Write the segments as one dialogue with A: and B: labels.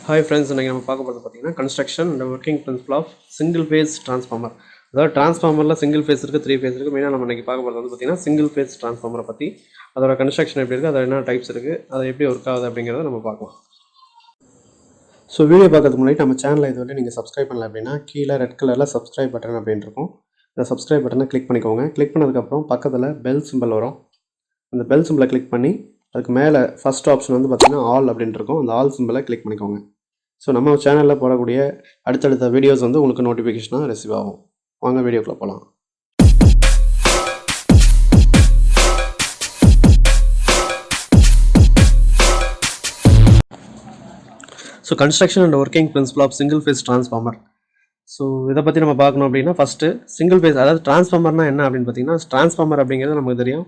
A: Hi friends, இன்றைக்கி நம்ம பார்க்க போகிறது பார்த்தீங்கன்னா construction and working principle of single phase transformer. அதாவது ட்ரான்ஸ்ஃபார்மரில் சிங்கிள் ஃபேஸ் இருக்குது, 3 ஃபேஸ் இருக்குது. மெயினாக நம்ம இன்றைக்கி பார்க்க போகிறது வந்து பார்த்திங்கன்னா சிங்கிள் ஃபேஸ் ட்ரான்ஸ்ஃபார்மரை பற்றி, அதோட கன்ஸ்ட்ரக்ஷன் எப்படி இருக்குது, அதில் என்ன டைப்ஸ் இருக்குது, அதை எப்படி ஒர்க் ஆகுது அப்படிங்கிறத நம்ம பார்க்கலாம். ஸோ வீடியோ பார்க்கறதுக்கு முன்னாடி நம்ம சேனலில் இது வந்து நீங்கள் சப்ஸ்கிரைப் பண்ணல அப்படின்னா கீழே ரெட் கலரில் சப்ஸ்கிரைப் பட்டன் அப்படின்னு இருக்கும். இந்த சப்ஸ்கிரைப் பட்டனை கிளிக் பண்ணிக்கோங்க. கிளிக் பண்ணதுக்கப்புறம் பக்கத்தில் பெல் சிம்பிள் வரும். அந்த பெல் சிம்பிளை கிளிக் பண்ணி அதுக்கு மேலே ஃபஸ்ட் ஆப்ஷன் வந்து பார்த்திங்கன்னா ஆல் அப்படின்ட்டு இருக்கும். அந்த ஆல் சிம்பிளை கிளிக் பண்ணிக்கோங்க. ஸோ நம்ம சேனலில் போடக்கூடிய அடுத்தடுத்த வீடியோஸ் வந்து உங்களுக்கு நோட்டிஃபிகேஷனாக ரிசீவ் ஆகும். வாங்க வீடியோக்குள்ளே போகலாம். So construction and working principle of single phase transformer. So இதை பற்றி நம்ம பார்க்கணும் அப்படின்னா ஃபஸ்ட்டு சிங்கிள் ஃபேஸ், அதாவது ட்ரான்ஸ்ஃபார்மர்னா என்ன அப்படின்னு பார்த்தீங்கன்னா, ட்ரான்ஸ்ஃபார்மர் அப்படிங்கிறது நமக்கு தெரியும்,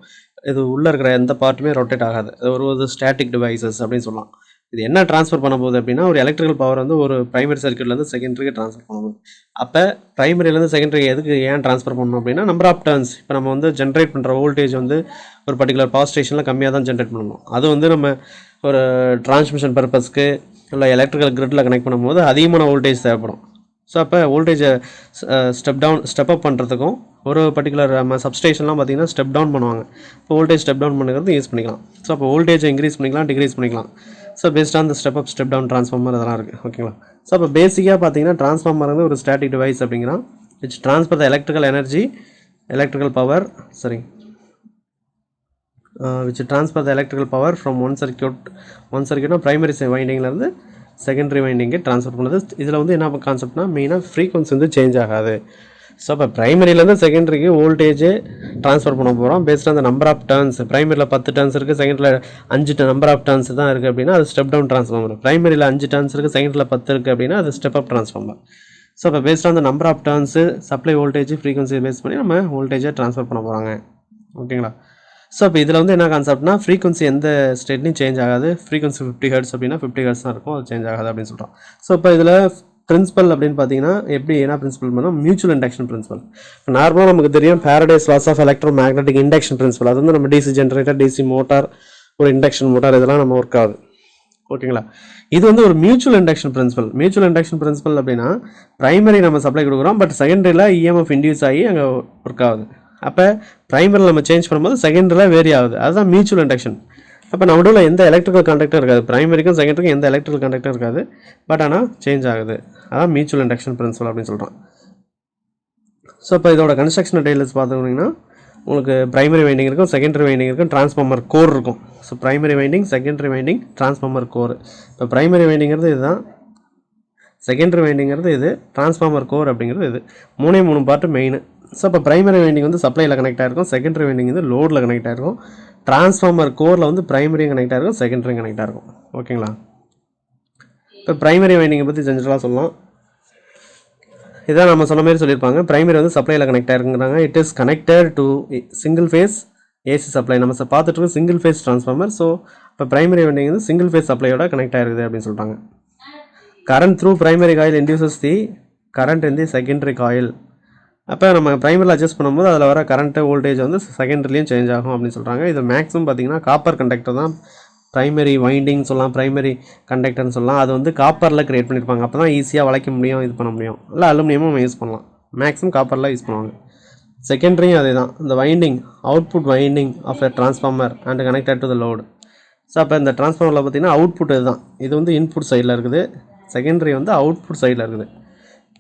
A: இது உள்ளே இருக்கிற எந்த பார்ட்டுமே ரொட்டேட் ஆகாது, ஒரு ஸ்டாட்டிக் டிவைசஸ் அப்படின்னு சொல்லலாம். இது என்ன ட்ரான்ஸ்ஃபர் பண்ண போகுது அப்படின்னா, ஒரு எலக்ட்ரிக்கல் பவர் வந்து ஒரு பிரைமரி சர்க்யூட்லேருந்து செகண்டரிக்கு ட்ரான்ஸ்ஃபர் பண்ண போகுது. அப்போ பிரைமரியிலேருந்து செகண்டரி எதுக்கு ஏன் ட்ரான்ஸ்ஃபர் பண்ணணும் அப்படின்னா, நம்பர் ஆஃப் டர்ன்ஸ். இப்போ நம்ம வந்து ஜென்ரேட் பண்ணுற வோல்டேஜ் வந்து ஒரு பர்டிகுலர் பவர் ஸ்டேஷனில் கம்மியாக தான் ஜென்ரேட் பண்ணணும். அது வந்து நம்ம ஒரு டிரான்ஸ்மிஷன் பர்பஸ்க்கு இல்லை எலக்ட்ரிக்கல் கிரிட்டில் கனெக்ட் பண்ணும்போது அதிகமான வோல்டேஜ் தேவைப்படும். ஸோ அப்போ வோல்டேஜை ஸ்டெப் அப் பண்ணுறதுக்கும் ஒரு பர்டிகுலர் நம்ம சப்ஸ்டேஷன்லாம் பார்த்திங்கன்னா ஸ்டெப் டவுன் பண்ணுவாங்க. இப்போ வோல்டேஜ் ஸ்டெப் டவுன் பண்ணுறது யூஸ் பண்ணிக்கலாம். ஸோ அப்போ வோல்டேஜை இன்க்ரீஸ் பண்ணிக்கலாம், டிக்ரீஸ் பண்ணிக்கலாம். So based on the step up step down transformer அதெல்லாம் இருக்குது. ஓகேங்களா? ஸோ அப்போ பேசிக்காக பார்த்தீங்கன்னா ட்ரான்ஸ்ஃபார்மர் வந்து ஒரு ஸ்டாட்டிக் டிவைஸ் அப்படிங்கிறான், which transfer the electrical energy, electrical power which transfer the electrical power from one circuit primary வைண்டிங்லேருந்து செகண்டரி வைண்டிங்கு ட்ரான்ஸ்ஃபர் பண்ணுது. இதில் வந்து என்ன கான்செப்ட்னா, மெயினாக ஃப்ரீக்வன்சி வந்து சேஞ்ச் ஆகாது. ஸோ இப்போ ப்ரைமரியிலேருந்து செகண்டரிக்கு வோல்டேஜ் ட்ரான்ஸ்ஃபர் பண்ண போகிறோம் பேஸ்ட் அந்த நம்பர் ஆஃப் டர்ன்ஸ். ப்ரைமரியில் 10 டர்ன்ஸ் இருக்குது, செகண்டரியில் 5 நம்பர் ஆஃப் டர்ன்ஸ் தான் இருக்குது அப்படின்னா அது ஸ்டெப் டவுன் ட்ரான்ஸ்ஃபார்மர். ப்ரைமரியில் 5 டர்ன்ஸ் இருக்குது, செகண்டரியில் 10 இருக்குது அப்படின்னா அது ஸ்டெப் அப் ட்ரான்ஸ்ஃபார்மர். ஸோ இப்போ based on the number of turns, supply voltage, frequency base பண்ணி நம்ம வோல்டேஜை ட்ரான்ஸ்ஃபர் பண்ண போகிறாங்க. ஓகேங்களா? ஸோ இப்போ இதில் வந்து என்ன கான்செப்ட்னா, ஃப்ரீக்வன்சி எந்த ஸ்டேட்லையும் சேஞ்ச் ஆகாது. ஃப்ரீக்வன்சி 50 ஹெர்ட்ஸ் அப்படின்னா 50 ஹெர்ட்ஸ் தான் இருக்கும், அது சேஞ்ச் ஆகாது அப்படின்னு சொல்கிறோம். ஸோ இப்போ இதில் பிரின்சிபல் அப்படின்னு பார்த்தீங்கன்னா எப்படி என்ன பிரின்சிபல் பண்ணால், மியூச்சுவல் இண்டக்ஷன் பிரின்சிபல். நார்மலாக நமக்கு தெரியும் Faraday's law of electromagnetic induction principle. அது வந்து நம்ம டிசி ஜென்ரேட்டர், டிசி மோட்டார், ஒரு இண்டக்ஷன் மோட்டார் இதெல்லாம் நம்ம ஒர்க் ஆகுது. ஓகேங்களா? இது வந்து ஒரு mutual induction principle. Mutual induction principle அப்படின்னா பிரைமரி நம்ம சப்ளை கொடுக்குறோம், பட் செகண்டரியில் இஎம்எஃப் இன்டியூஸ் ஆகி அங்கே ஒர்க் ஆகுது. அப்போ ப்ரைமரியில் நம்ம சேஞ்ச் பண்ணும்போது செகண்டரியில் வேரி ஆகுது. அதுதான் மியூச்சுவல் இண்டக்ஷன். அப்போ நம்மளோட எந்த எலக்ட்ரிக்கல் கண்டக்டர் இருக்காது, ப்ரைமரிக்கும் செகண்டரிக்கும் எந்த எலக்ட்ரிக்கல் கண்டக்டர் இருக்காது, பட் ஆனால் சேஞ்ச் ஆகுது. அதான் மியூச்சுவல் இண்டக்ஷன் பிரின்சிபல் அப்படின்னு சொல்கிறோம். ஸோ இப்போ இதோட கன்ஸ்ட்ரக்ஷன் டீடைல்ஸ் பார்த்துக்கிட்டிங்கன்னா, உங்களுக்கு ப்ரைமரி வைண்டிங் இருக்கும், செகண்டரி வைண்டிங் இருக்கும், டிரான்ஸ்ஃபார்மர் கோர் இருக்கும். So primary winding, secondary winding, transformer core. இப்போ ப்ரைமரி வைண்டிங்கிறது இதுதான், செகண்டரி வைண்டிங்கிறது இது, டிரான்ஸ்ஃபார்மர் கோர் அப்படிங்கிறது இது. 3 பார்ட்டு மெயின். ஸோ இப்போ ப்ரைமரி வைண்டிங் வந்து சப்ளையில் கனெக்ட் ஆகிருக்கும், செகண்டரி வைண்டிங் வந்து லோடில் கனெக்ட் ஆகிருக்கும், ட்ரான்ஸ்ஃபார்மர் கோரில் வந்து ப்ரைமரியும் கனெக்ட் ஆகிருக்கும், செகண்டரியும் கனெக்ட் ஆகிருக்கும். ஓகேங்களா? இப்போ ப்ரைமரி வைண்டிங்கை பற்றி ஜென்ரலாக சொல்லலாம். இதான் நம்ம சொன்ன மாதிரி சொல்லியிருப்பாங்க, ப்ரைமரி வந்து சப்ளையில் கனெக்ட் ஆகிருக்குங்கிறாங்க. It is connected to single phase AC supply. நம்ம பார்த்துட்டு இருக்கோம் சிங்கிள் ஃபேஸ் ட்ரான்ஸ்ஃபார்மர். ஸோ இப்போ ப்ரைமரி வைண்டிங் வந்து சிங்கிள் ஃபேஸ் சப்ளையோட கனெக்ட் ஆகிருக்குது அப்படின்னு சொல்கிறாங்க. Current through primary coil induces the current in the secondary coil. அப்போ நம்ம ப்ரைமரியில் அட்ஜஸ்ட் பண்ணும்போது அதில் வர கரண்ட்டு வோல்டேஜ் வந்து செகண்டரிலையும் சேஞ்ச் ஆகும் அப்படின்னு சொல்கிறாங்க. இது மேக்ஸிமம் பார்த்திங்கன்னா காப்பர் கண்டக்டர் தான் ப்ரைமரி வைண்டிங் சொல்லலாம், ப்ரைமரி கண்டக்டர்னு சொல்லலாம். அது வந்து காப்பரில் க்ரியேட் பண்ணியிருப்பாங்க. அப்போ தான் ஈஸியாக வளைக்க முடியும், இது பண்ண முடியும். இல்லை அலுமினியமும் நம்ம யூஸ் பண்ணலாம், மேக்ஸிமம் காப்பரில் யூஸ் பண்ணுவாங்க. செகண்டரியும் அதே தான், இந்த winding output winding of a transformer and connected to the load. So அப்போ இந்த ட்ரான்ஸ்ஃபார்மரில் பார்த்திங்கன்னா அவுட்புட் இதுதான், இது வந்து இன்புட் சைடில் இருக்குது, செகண்டரி வந்து அவுட்புட் சைடில் இருக்குது.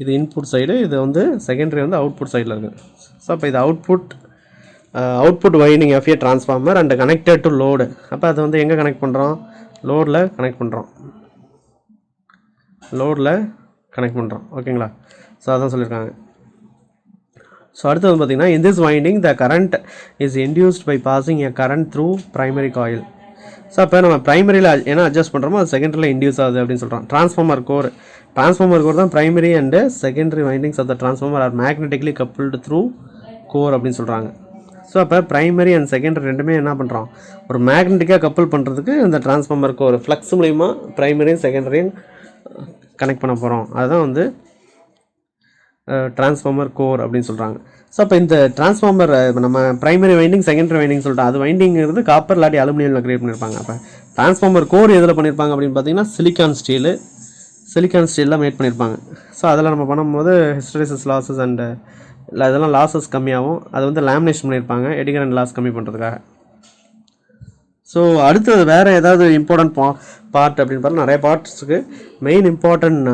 A: இது இன்புட் சைடு, இது வந்து செகண்டரி வந்து அவுட்புட் சைடில் இருக்குது. ஸோ அப்போ இது output winding of a transformer and connected to load. அப்போ அது வந்து எங்கே கனெக்ட் பண்ணுறோம், லோடில் கனெக்ட் பண்ணுறோம். ஓகேங்களா? ஸோ அதான் சொல்லியிருக்காங்க. ஸோ அடுத்து வந்து பார்த்திங்கன்னா, in this winding the current is induced by passing a current through primary coil. So அப்போ நம்ம ப்ரைமரியில் என்ன அட்ஜஸ்ட் பண்ணுறோமோ அது செகண்டரியில் இன்டியூஸ் ஆகுது அப்படின்னு சொல்கிறோம். ட்ரான்ஸ்ஃபார்மர் கோர் தான் primary and secondary windings of the transformer are magnetically coupled through core அப்படின்னு சொல்கிறாங்க. ஸோ அப்போ ப்ரைமரி அண்ட் செகண்டரி ரெண்டுமே என்ன பண்ணுறோம், ஒரு மேக்னெட்டிக்காக கப்புள் பண்ணுறதுக்கு இந்த ட்ரான்ஸ்ஃபார்மர் கோர் ஃப்ளக்ஸ் மூலிமா ப்ரைமரியும் செகண்டரியும் கனெக்ட் பண்ண போகிறோம். அதுதான் வந்து ட்ரான்ஸ்ஃபார்மர் கோர் அப்படின்னு சொல்கிறாங்க. ஸோ அப்போ இந்த ட்ரான்ஸ்ஃபார்மர் நம்ம ப்ரைமரி வைண்டிங், செகண்டரி வைண்டிங் சொல்லிட்டு அது வைண்டிங்கிறது காப்பர் இல்லாட்டி அலுமினியமில் க்ரியேட் பண்ணியிருப்பாங்க. அப்போ ட்ரான்ஸ்ஃபார்மர் கோர் எதில் பண்ணியிருப்பாங்க அப்படின்னு பார்த்தீங்கன்னா சிலிக்கான் ஸ்டீலு, சிலிக்கான் ஸ்டீலில் மேட் பண்ணியிருப்பாங்க. ஸோ அதில் நம்ம பண்ணும்போது ஹிஸ்டரிசிஸ் லாஸஸ் அண்டு இல்லை அதெல்லாம் லாஸஸ் கம்மியாகும். அது வந்து லேமினேஷன் பண்ணியிருப்பாங்க எடிகரண்ட் லாஸ் கம்மி பண்ணுறதுக்காக. ஸோ அடுத்தது வேறு ஏதாவது இம்பார்ட்டன்ட் பார்ட் அப்படின்னு பார்த்தா நிறைய பார்ட்ஸுக்கு மெயின் இம்பார்ட்டன்ட்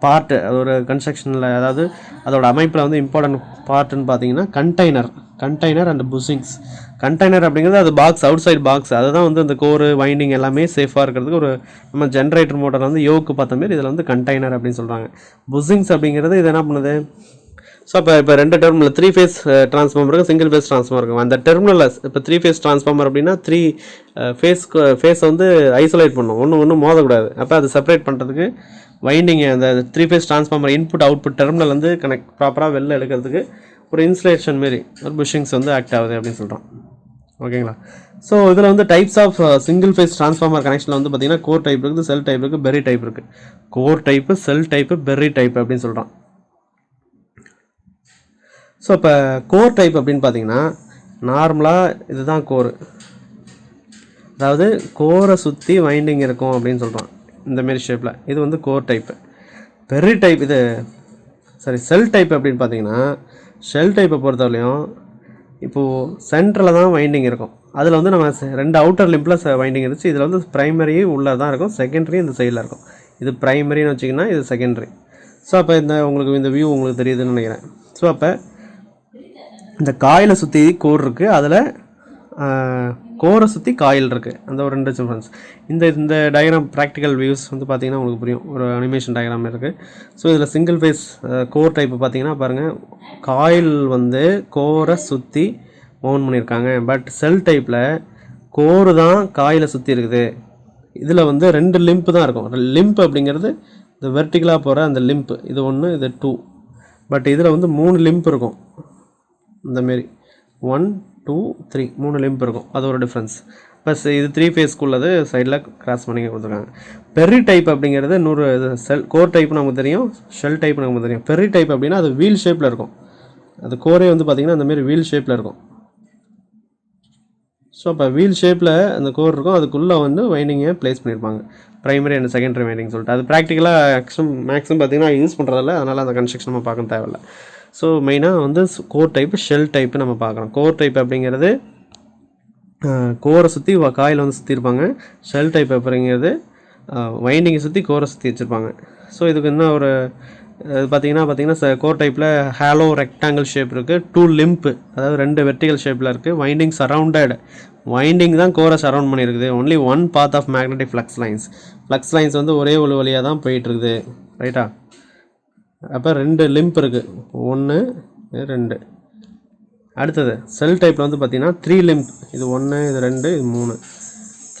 A: பார்ட்டு அது ஒரு கன்ஸ்ட்ரக்ஷனில் அதாவது அதோட அமைப்பில் வந்து இம்பார்ட்டன்ட் பார்ட்டுன்னு பார்த்தீங்கன்னா கண்டெய்னர் அண்ட் புஷிங்ஸ். கண்டெய்னர் அப்படிங்கிறது அது பாக்ஸ், அவுட் சைட் பாக்ஸ், அதுதான் வந்து அந்த கோரு வைண்டிங் எல்லாமே சேஃபாக இருக்கிறதுக்கு ஒரு நம்ம ஜென்ரேட்டர் மோட்டர் வந்து யோக்கு பார்த்த மாதிரி இதில் வந்து கண்டெய்னர் அப்படின்னு சொல்கிறாங்க. புஷிங்ஸ் அப்படிங்கிறது இது என்ன பண்ணுது, ஸோ இப்போ 2 டெர்மில் 3 ஃபேஸ் ட்ரான்ஸ்ஃபார்மர் இருக்கும், சிங்கிள் ஃபேஸ் ட்ரான்ஸ்ஃபார்மர் இருக்கும். அந்த டெர்மினலில் இப்போ 3 ஃபேஸ் ட்ரான்ஸ்ஃபார்மர் அப்படின்னா 3 ஃபேஸை வந்து ஐசோலேட் பண்ணும், ஒன்று மோதக்கூடாது. அப்போ அது செப்பரேட் பண்ணுறதுக்கு வைண்டிங் அந்த 3 phase transformer input output terminal வந்து ப்ராப்பராக வெளில எடுக்கிறதுக்கு ஒரு இன்சுலேஷன் மாரி ஒரு புஷிங்ஸ் வந்து ஆக்ட் ஆகுது அப்படின்னு சொல்கிறோம். ஓகேங்களா. ஸோ இதில் வந்து types of single phase transformer கனெக்ஷனில் வந்து பார்த்திங்கன்னா கோர் டைப் இருக்குது, செல் டைப் இருக்குது, பெர்ரி டைப் இருக்குது. Core type, shell type, berry type அப்படின்னு சொல்கிறோம். ஸோ இப்போ கோர் டைப் அப்படின்னு பார்த்தீங்கன்னா நார்மலாக இதுதான் கோர், அதாவது கோரை சுற்றி வைண்டிங் இருக்கும் அப்படின்னு சொல்கிறோம் இந்தமாரி ஷேப்பில். இது வந்து கோர் டைப்பு. பெர்ரி டைப் செல் டைப் அப்படின்னு பார்த்தீங்கன்னா ஷெல் டைப்பை பொறுத்தவரையும் இப்போது சென்டரில் தான் வைண்டிங் இருக்கும். அதில் வந்து நம்ம 2 அவுட்டர் லிம்பில் வைண்டிங் இருந்துச்சு. இதில் வந்து ப்ரைமரி உள்ளே தான் இருக்கும், செகண்டரி இந்த சைடில் இருக்கும். இது ப்ரைமரின்னு வச்சிங்கன்னா இது செகண்டரி. ஸோ அப்போ உங்களுக்கு இந்த வியூ உங்களுக்கு தெரியுதுன்னு நினைக்கிறேன். ஸோ அப்போ இந்த காயிலை சுற்றி கோர் இருக்குது, அதில் கோரை சுற்றி காயில் இருக்குது, அந்த ஒரு 2 டிஃப்ரென்ஸ். இந்த டயக்ராம் ப்ராக்டிக்கல் வியூஸ் வந்து பார்த்திங்கன்னா உங்களுக்கு புரியும், ஒரு அனிமேஷன் டயக்ராம் இருக்குது. ஸோ இதில் சிங்கிள் ஃபேஸ் கோர் டைப்பு பார்த்திங்கன்னா பாருங்கள், காயில் வந்து கோரை சுற்றி மவுண்ட் பண்ணியிருக்காங்க. பட் செல் டைப்பில் கோரு தான் காயிலை சுற்றி இருக்குது. இதில் வந்து 2 லிம்ப் தான் இருக்கும். லிம்ப் அப்படிங்கிறது இந்த வெர்டிகலாக போகிற அந்த லிம்ப், இது 1 இது 2. பட் இதில் வந்து 3 லிம்ப் இருக்கும், இந்தமாரி 1 2 3 3 லிம்ப் இருக்கும். அது ஒரு டிஃப்ரென்ஸ். ப்ளஸ் இது 3 ஃபேஸ்க்குள்ளது சைடில் கிராஸ் பண்ணி கொடுத்துருக்காங்க. பெர்ரி டைப் அப்படிங்கிறது செல் கோர் டைப் நமக்கு தெரியும், ஷெல் டைப் நமக்கு தெரியும். பெர்ரி டைப் அப்படின்னா அது வீல் ஷேப்பில் இருக்கும். அது கோரே வந்து பார்த்திங்கன்னா அந்தமாரி வீல் ஷேப்பில் இருக்கும். ஸோ அப்போ வீல் ஷேப்பில் அந்த கோர் இருக்கும், அதுக்குள்ளே வந்து வைண்டிங்கை ப்ளேஸ் பண்ணியிருப்பாங்க, ப்ரைமரி அண்ட் செகண்டரி வைண்டிங் சொல்லிட்டு. அது ப்ராக்டிக்கலாக மேக்ஸிமம் பார்த்திங்கன்னா யூஸ் பண்ணுறதில்ல, அதனால் அந்த கன்ஸ்ட்ரக்ஷன் நம்ம பார்க்க தேவையில்லை. ஸோ மெயினாக வந்து கோர் டைப்பு, ஷெல் டைப்பு நம்ம பார்க்குறோம். கோர் டைப் அப்படிங்கிறது கோரை சுற்றி காயில் வந்து சுற்றிருப்பாங்க. ஷெல் டைப் அப்படிங்கிறது வைண்டிங்கை சுற்றி கோரை சுற்றி வச்சுருப்பாங்க. ஸோ இதுக்கு என்ன ஒரு பார்த்தீங்கன்னா கோர் டைப்பில் ஹேலோ ரெக்டாங்கிள் ஷேப் இருக்குது, 2 லிம்ப்பு, அதாவது 2 வெர்டிகல் ஷேப்பில் இருக்குது. வைண்டிங் சரவுண்டட், வைண்டிங் தான் கோரை சரவுண்ட் பண்ணியிருக்குது. Only 1 path of magnetic flux lines வந்து ஒரே ஒரு வழியாக தான் போயிட்டுருக்குது, ரைட்டா. அப்போ 2 லிம்ப் இருக்குது, 1 2. அடுத்தது செல் டைப்பில் வந்து பார்த்திங்கன்னா 3 லிம்ப், இது 1 இது 2 இது 3,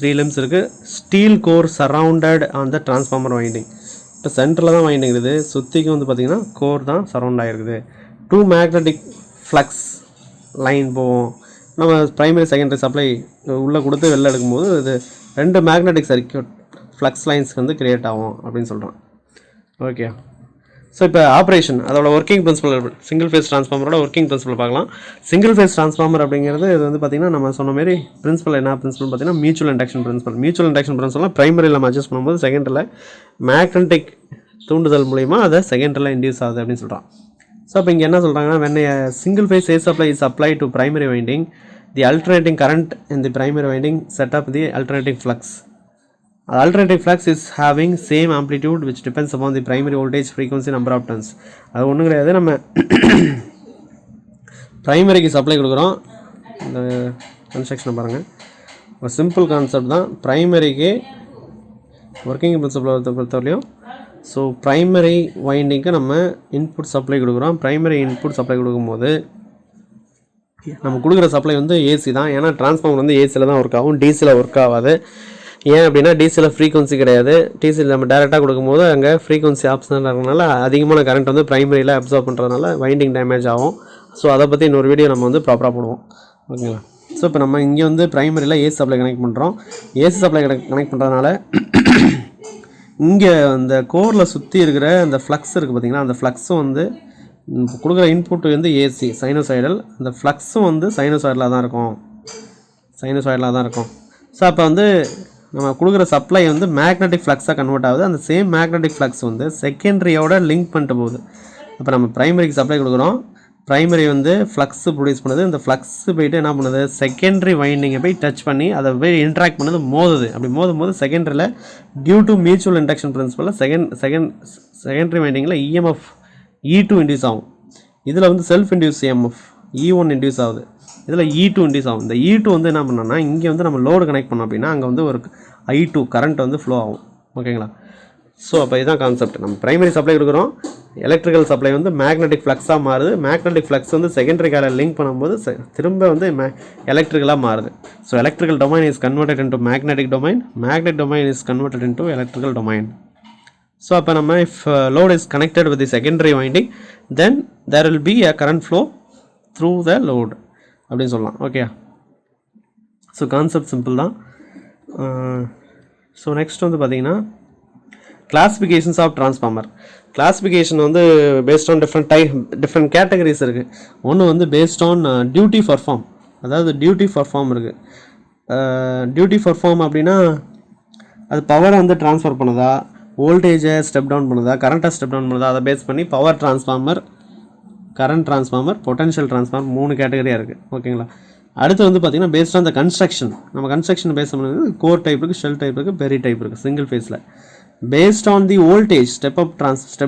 A: 3 லிம்ப்ஸ் இருக்குது. Steel core surrounded on the transformer winding. இப்போ சென்டரில் தான் வைண்டிங் இருக்குது, சுற்றிக்கு வந்து பார்த்திங்கன்னா கோர் தான் சரவுண்ட் ஆகிருக்குது. 2 மேக்னெட்டிக் ஃப்ளக்ஸ் லைன் போவோம். நம்ம ப்ரைமரி செகண்டரி சப்ளை உள்ளே கொடுத்து வெளில எடுக்கும்போது இது 2 மேக்னெட்டிக் சர்க்யூட் ஃப்ளக்ஸ் லைன்ஸ் வந்து க்ரியேட் ஆகும் அப்படின்னு சொல்கிறோம். ஓகே. ஸோ இப்போ ஆப்ரேஷன், அதோட ஒர்க்கிங் பிரின்சிபல், சிங்கிள் ஃபேஸ் ட்ரான்ஸ்ஃபார்மரோட ஒர்க்கிங் பிரின்சிபல் பார்க்கலாம். சிங்கிள் ஃபேஸ் ட்ரான்ஸ்ஃபார்மர் அப்படிங்கிறது இது வந்து பார்த்திங்கன்னா நம்ம சொன்ன மாரி பிரின்சிபல் என்ன பிரின்சிபல் பார்த்திங்கன்னா மியூச்சுவல் இண்டக்ஷன் பிரின்சிபல். ப்ரைமரியில் நம்ம அட்ஜஸ்ட் பண்ணும்போது செகண்டரியில் மேக்னெட்டிக் தூண்டுதல் மூலிமா அதை செகண்டரியில் இன்டியூஸ் ஆகுது அப்படின்னு சொல்கிறோம். ஸோ அப்போ இங்கே என்ன சொல்கிறாங்கன்னா, when a single phase AC supply is applied to primary winding, the alternating current in the primary winding set up the alternating flux. The alternating flux is having same amplitude which depends upon the primary voltage, frequency, number of turns. அது ஒன்றும் கிடையாது, நம்ம ப்ரைமரிக்கு supply கொடுக்குறோம். இந்த கன்ஸ்ட்ரக்ஷனை பாருங்கள், ஒரு simple concept தான். ப்ரைமரிக்கு working principal பொறுத்தவரையும் ஸோ ப்ரைமரி வைண்டிங்க்கு நம்ம இன்புட் சப்ளை கொடுக்குறோம். ப்ரைமரி இன்புட் சப்ளை கொடுக்கும்போது நம்ம கொடுக்குற சப்ளை வந்து ஏசி தான். ஏன்னா டிரான்ஸ்ஃபார்மர் வந்து ஏசியில் தான் ஒர்க் ஆகும், டிசியில் ஒர்க் ஆகாது. ஏன் அப்படின்னா டிசியில் ஃப்ரீக்வன்சி கிடையாது. டிசியில் நம்ம டேரெக்டாக கொடுக்கும்போது அங்கே ஃப்ரீக்வன்சி ஆப்ஷனில் இருக்கிறதுனால அதிகமான கரண்ட் வந்து ப்ரைமரியில் அப்சர்வ் பண்ணுறதுனால வைண்டிங் டேமேஜ் ஆகும். ஸோ அதை பற்றி இன்னொரு வீடியோ நம்ம வந்து ப்ராப்பராக போடுவோம், ஓகேங்களா. ஸோ இப்போ நம்ம இங்கே வந்து ப்ரைமரியில் ஏசி சப்ளை கனெக்ட் பண்ணுறோம். ஏசி சப்ளை கனெக்ட் பண்ணுறதுனால இங்கே அந்த கோரில் சுற்றி இருக்கிற அந்த ஃப்ளக்ஸ் இருக்குது பார்த்திங்கன்னா, அந்த ஃப்ளக்ஸும் வந்து கொடுக்குற இன்புட் வந்து ஏசி சைனோசாய்டல், அந்த ஃப்ளக்ஸும் வந்து சைனோசாய்டலாக தான் இருக்கும். ஸோ அப்போ வந்து நம்ம கொடுக்குற சப்ளை வந்து மேக்னெட்டிக் ஃப்ளக்ஸாக கன்வெர்ட் ஆகுது. அந்த சேம் மேக்னெட்டிக் ஃப்ளக்ஸ் வந்து செகண்டரியோட லிங்க் பண்ணிட்டு போகுது. அப்போ நம்ம ப்ரைமரிக்கு சப்ளை கொடுக்குறோம், ப்ரைமரி வந்து ஃப்ளக்ஸ் ப்ரொடியூஸ் பண்ணுது. இந்த ஃப்ளக்ஸ் போய்ட்டு என்ன பண்ணுது, செகண்டரி வைண்டிங்கை போய் டச் பண்ணி அதை போய் இன்ட்ராக்ட் பண்ணுது, மோதுது. அப்படி மோதும்போது செகண்டரியில் டியூ டு மியூச்சுவல் இண்டக்ஷன் பிரின்சிபலில் செகண்டரி வைண்டிங்கில் இஎம்எஃப் E2 இன்டியூஸ் ஆகும். இதில் வந்து self induce EMF E1 induce ஆகுது, இதில் E2 இன்டியூஸ் ஆகும். இந்த E2 வந்து என்ன பண்ணோம்னா, இங்கே வந்து நம்ம லோடு கனெக்ட் பண்ணோம் அப்படின்னா அங்கே வந்து ஒரு I2 கரண்ட் வந்து ஃப்ளோ ஆகும். ஓகேங்களா? ஸோ அப்போ இதுதான் கான்செப்ட். நம்ம ப்ரைமரி சப்ளை கொடுக்குறோம், எலக்ட்ரிக்கல் சப்ளை வந்து மேக்னெட்டிக் ஃப்ளக்ஸாக மாறுது. மேக்னெட்டிக் ஃப்ளக்ஸ் வந்து செகண்டரி காலில் லிங்க் பண்ணும்போது திரும்ப வந்து எலக்ட்ரிக்கலாக மாறுது. So electrical domain is converted into magnetic domain, magnetic domain is converted into electrical domain. So அப்போ நம்ம if load is connected with the secondary winding then there will be a current flow through the load அப்படின்னு சொல்லலாம். Okay, so concept simple தான். So next வந்து பார்த்தீங்கன்னா classifications of transformer. Classification வந்து based on different categories இருக்குது. ஒன்று வந்து based on duty perform, அதாவது டியூட்டி பர்ஃபார்ம் இருக்குது. டியூட்டி பர்ஃபார்ம் அப்படின்னா அது பவரை வந்து ட்ரான்ஸ்ஃபர் பண்ணுதா, வோல்டேஜை ஸ்டெப் டவுன் பண்ணுதா, கரண்ட்டை ஸ்டெப் டவுன் பண்ணுதா, அதை பேஸ் பண்ணி power transformer, current transformer, potential transformer 3 கேட்டகரியாக இருக்குது. ஓகேங்களா? அடுத்து வந்து பார்த்திங்கன்னா பேஸ்ட் ஆன் த கன்ஸ்ட்ரக்ஷன், நம்ம கன்ஸ்ட்ரக்ஷன் பேஸ் பண்ணுறது கோர் டைப் இருக்குது, ஷெல் டைப் இருக்குது, பெரி டைப் இருக்குது, சிங்கிள் ஃபேஸில். Based on the voltage step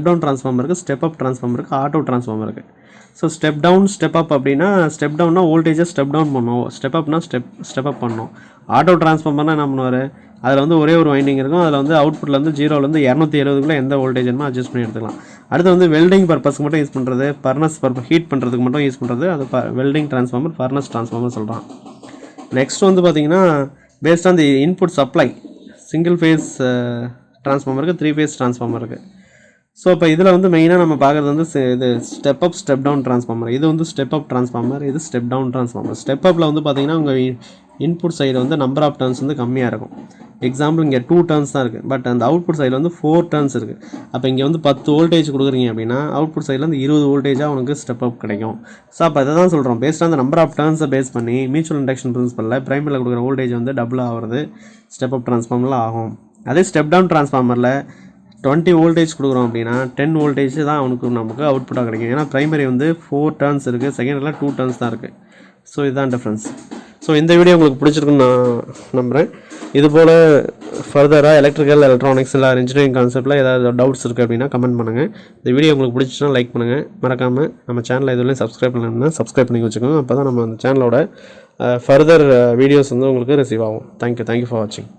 A: down transformer இருக்குது, ஸ்டெப் அப் டிரான்ஸ்ஃபார்மர் இருக்குது, ஆட்டோ டிரான்ஸ்ஃபார்மர் இருக்குது. So step down step up அப்படின்னா ஸ்டெப் டவுன்னா வோல்டேஜை ஸ்டெப் டவுன் பண்ணோம், ஸ்டெப் அப்னா ஸ்டெப் அப் பண்ணோம். ஆட்டோ டிரான்ஸ்ஃபார்மர்னால் என்ன பண்ணுவார், அதில் வந்து ஒரே ஒரு வைண்டிங் இருக்கும், அதில் வந்து அவுட்புட்டில் வந்து 0லேருந்து 270 எந்த வோல்டேஜ் வேணுமோ அட்ஜஸ்ட் பண்ணி எடுத்துக்கலாம். அடுத்து வந்து வெல்டிங் பர்பஸ்க்கு மட்டும் யூஸ் பண்ணுறது, ஃபர்னஸ் ஹீட் பண்ணுறதுக்கு மட்டும் யூஸ் பண்ணுறது, அது வெல்டிங் டிரான்ஸ்ஃபார்மர், ஃபர்னஸ் டிரான்ஸ்ஃபார்மர் சொல்கிறான். நெக்ஸ்ட் வந்து பார்த்திங்கன்னா based on the input supply, single phase transformer இருக்குது, 3 ஃபேஸ் டிரான்ஸ்ஃபார்மர் இருக்குது. ஸோ இப்போ இதில் வந்து மெயினாக நம்ம பார்க்குறது வந்து இது step up step down transformer. இது வந்து ஸ்டெப் அப் டிரான்ஸ்ஃபார்மர், இது ஸ்டெப் டவுன் டிரான்ஸ்ஃபார்மர். ஸ்டெப் அப்பில் வந்து பார்த்திங்கன்னா உங்கள் இன்புட் சைடு வந்து நம்பர் ஆஃப் டர்ன்ஸ் வந்து கம்மியாக இருக்கும். எக்ஸாம்பிள் இங்கே 2 டர்ன்ஸ் தான் இருக்குது, பட் அந்த அவுட்புட் சைடில் வந்து 4 டர்ன்ஸ் இருக்குது. அப்போ இங்கே வந்து 10 வோல்டேஜ் கொடுக்குறீங்க அப்படின்னா அவுட்புட் சைடில் வந்து 20 வோல்டேஜாக உனக்கு ஸ்டெப் அப் கிடைக்கும். ஸோ அப்போ அதை தான் சொல்கிறோம், பேஸ்ட் ஆன் நம்பர் ஆஃப் டர்ன்ஸை பேஸ் பண்ணி மியூச்சுவல் இண்டக்ஷன் பிரின்சிபலில் பிரைமரியில் கொடுக்குற வோல்டேஜ் வந்து டபுள் ஆகிறது ஸ்டெப் அப் டிரான்ஸ்ஃபார்மரில் ஆகும். அதே ஸ்டெப் டவுன் டிரான்ஸ்ஃபார்மரில் 20 வோல்டேஜ் கொடுக்குறோம் அப்படின்னா 10 வோல்டேஜ் தான் நமக்கு அவுட்புட்டாக கிடைக்கும். ஏன்னா பிரைமரி வந்து 4 டர்ன்ஸ் இருக்குது, செகண்டரியில் 2 டர்ன்ஸ் தான் இருக்குது. ஸோ இதுதான் டிஃப்ரென்ஸ். ஸோ இந்த வீடியோ உங்களுக்கு பிடிச்சிருக்குன்னு நான் நம்புகிறேன். இதுபோல் ஃபர்தராக எலக்ட்ரிக்கல், எலக்ட்ரானிக்ஸ் இல்லை இன்ஜினியரிங் கான்செப்ட்டில் ஏதாவது டவுட்ஸ் இருக்குது அப்படின்னா கமெண்ட் பண்ணுங்கள். இந்த வீடியோ உங்களுக்கு பிடிச்சிச்சுன்னா லைக் பண்ணுங்கள். மறக்காமல் நம்ம சேனலை எதுலையும் சப்ஸ்கிரைப் பண்ணலன்னா சப்ஸ்கிரைப் பண்ணி வச்சுக்கோங்க. அப்போ தான் நம்ம அந்த சேனலோட ஃபர்தர் வீடியோஸ் வந்து உங்களுக்கு ரிசீவ் ஆகும். தேங்க்யூ ஃபார் வாட்சிங்.